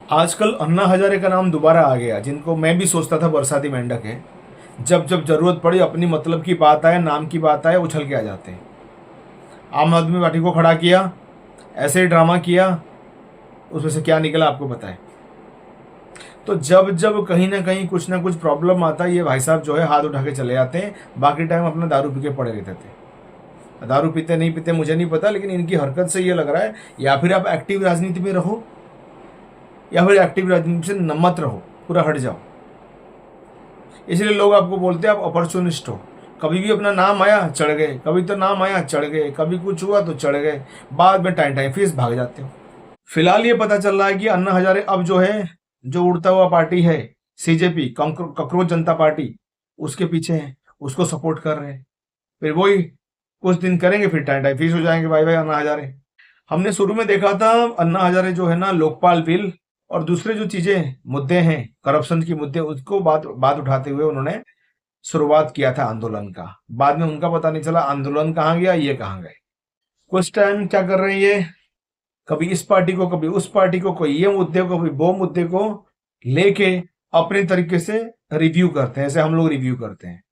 आजकल अन्ना हजारे का नाम दोबारा आ गया, जिनको मैं भी सोचता था बरसाती मेंढक है। जब जब जरूरत पड़ी, अपनी मतलब की बात आए, नाम की बात आए, उछल के आ जाते हैं। आम आदमी पार्टी को खड़ा किया, ऐसे ही ड्रामा किया, उसमें से क्या निकला आपको पता है। तो जब जब कहीं ना कुछ प्रॉब्लम आता है, ये भाई साहब जो है हाथ उठा के चले जाते हैं। बाकी टाइम अपना दारू पी के पड़े रहते थे। दारू पीते नहीं पीते मुझे नहीं पता, लेकिन इनकी हरकत से ये लग रहा है या फिर आप एक्टिव राजनीति में रहो या फिर एक्टिव राजनीति से मत रहो, पूरा हट जाओ। इसलिए लोग आपको बोलते हैं आप अपॉर्चुनिस्ट हो। कभी भी अपना नाम आया चढ़ गए, कभी तो नाम आया चढ़ गए, कभी कुछ हुआ तो चढ़ गए, बाद में टाइम टाइम फीस भाग जाते हो। फिलहाल ये पता चल रहा है कि अन्ना हजारे अब जो है, जो उड़ता हुआ पार्टी है सीजेपी, ककरोच जनता पार्टी, उसके पीछे है, उसको सपोर्ट कर रहे हैं। फिर वही कुछ दिन करेंगे, फिर टाइम टाइम फीस हो जाएंगे। भाई भाई अन्ना हजारे, हमने शुरू में देखा था अन्ना हजारे जो है ना, लोकपाल बिल और दूसरे जो चीजें मुद्दे हैं, करप्शन की मुद्दे, उसको बात उठाते हुए उन्होंने शुरुआत किया था आंदोलन का। बाद में उनका पता नहीं चला आंदोलन कहाँ गया, ये कहाँ गए। कुछ टाइम क्या कर रहे हैं ये, कभी इस पार्टी को, कभी उस पार्टी को, कोई ये मुद्दे को, कभी वो मुद्दे को लेके अपने तरीके से रिव्यू करते हैं, ऐसे हम लोग रिव्यू करते हैं।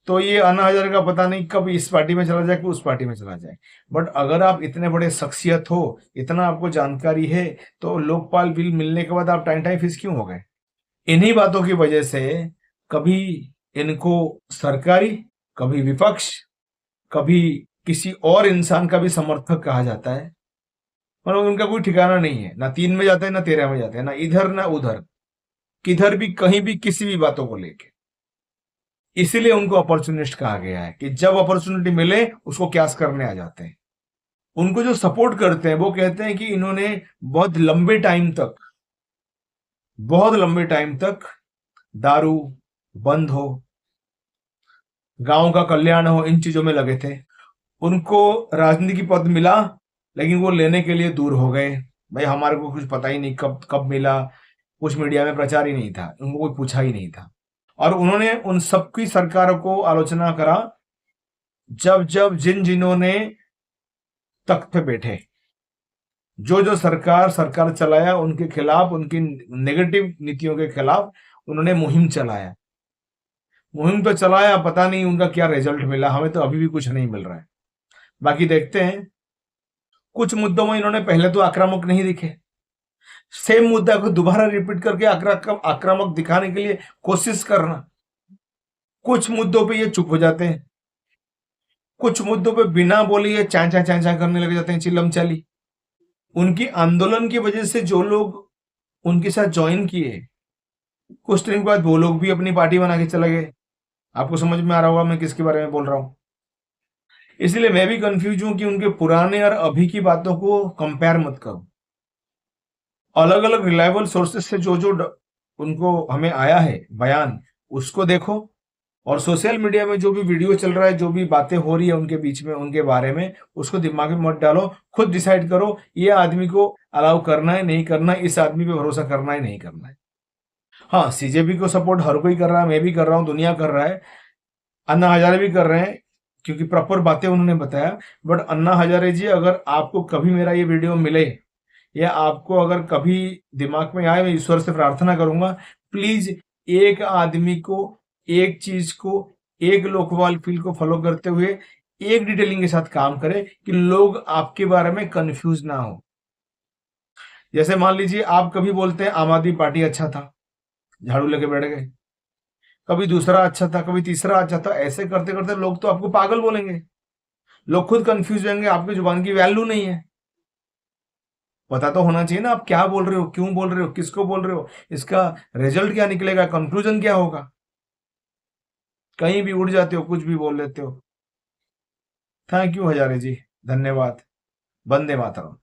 तो ये अन्ना हजारे का पता नहीं कब इस पार्टी में चला जाए, कि उस पार्टी में चला जाए। बट अगर आप इतने बड़े शख्सियत हो, इतना आपको जानकारी है, तो लोकपाल बिल मिलने के बाद आप टाइम टाइम फीस क्यों हो गए। इन्हीं बातों की वजह से कभी इनको सरकारी, कभी विपक्ष, कभी किसी और इंसान का भी समर्थक कहा जाता है। मतलब उनका कोई ठिकाना नहीं है, ना 3 में जाते हैं, ना 13 में जाते हैं, ना इधर ना उधर, किधर भी, कहीं भी, किसी भी बातों को लेके। इसीलिए उनको अपॉर्चुनिस्ट कहा गया है कि जब अपॉर्चुनिटी मिले उसको क्यास करने आ जाते हैं। उनको जो सपोर्ट करते हैं वो कहते हैं कि इन्होंने बहुत लंबे टाइम तक, बहुत लंबे टाइम तक दारू बंद हो, गांव का कल्याण हो, इन चीजों में लगे थे। उनको राजनीति की पद मिला, लेकिन वो लेने के लिए दूर हो गए। भाई हमारे को कुछ पता ही नहीं कब कब मिला, कुछ मीडिया में प्रचार ही नहीं था, उनको कोई पूछा ही नहीं था। और उन्होंने उन सबकी सरकारों को आलोचना करा, जब जब जिन्होंने तख्त पे बैठे, जो जो सरकार सरकार चलाया, उनके खिलाफ, उनकी नेगेटिव नीतियों के खिलाफ उन्होंने मुहिम चलाया। मुहिम तो चलाया, पता नहीं उनका क्या रिजल्ट मिला, हमें तो अभी भी कुछ नहीं मिल रहा है। बाकी देखते हैं। कुछ मुद्दों में इन्होंने पहले तो आक्रामक नहीं दिखे, सेम मुद्दा को दोबारा रिपीट करके आक्रामक दिखाने के लिए कोशिश करना। कुछ मुद्दों पे ये चुप हो जाते हैं, कुछ मुद्दों पे बिना बोले ये चा चा चा चा करने लग जाते हैं, चिल्लम चाली। उनकी आंदोलन की वजह से जो लोग उनके साथ ज्वाइन किए, कुछ टाइम बाद वो लोग भी अपनी पार्टी बना के चले गए। आपको समझ में आ रहा होगा मैं किसके बारे में बोल रहा हूं। इसलिए मैं भी कंफ्यूज हूं कि उनके पुराने और अभी की बातों को कंपेयर मत करो। अलग अलग रिलायबल सोर्सेस से जो जो उनको हमें आया है बयान, उसको देखो। और सोशल मीडिया में जो भी वीडियो चल रहा है, जो भी बातें हो रही है उनके बीच में, उनके बारे में, उसको दिमाग में मत डालो। खुद डिसाइड करो ये आदमी को अलाउ करना है, नहीं करना है, इस आदमी पे भरोसा करना है, नहीं करना है। हाँ, सीजेपी को सपोर्ट हर कोई कर रहा है, मैं भी कर रहा हूँ, दुनिया कर रहा है, अन्ना हजारे भी कर रहे हैं, क्योंकि प्रॉपर बातें उन्होंने बताया। बट अन्ना हजारे जी, अगर आपको कभी मेरा ये वीडियो मिले, या आपको अगर कभी दिमाग में आए, मैं ईश्वर से प्रार्थना करूंगा, प्लीज एक आदमी को, एक चीज को, एक लोकपाल बिल को फॉलो करते हुए एक डिटेलिंग के साथ काम करें, कि लोग आपके बारे में कंफ्यूज ना हो। जैसे मान लीजिए आप कभी बोलते हैं आम आदमी पार्टी अच्छा था, झाड़ू लेके बैठ गए, कभी दूसरा अच्छा था, कभी तीसरा अच्छा था, ऐसे करते करते लोग तो आपको पागल बोलेंगे। लोग खुद कंफ्यूज होंगे, आपकी जुबान की वैल्यू नहीं है। पता तो होना चाहिए ना, आप क्या बोल रहे हो, क्यों बोल रहे हो, किसको बोल रहे हो, इसका रिजल्ट क्या निकलेगा, कंक्लूजन क्या होगा। कहीं भी उड़ जाते हो, कुछ भी बोल लेते हो। थैंक यू हजारे जी, धन्यवाद। वंदे मातरम।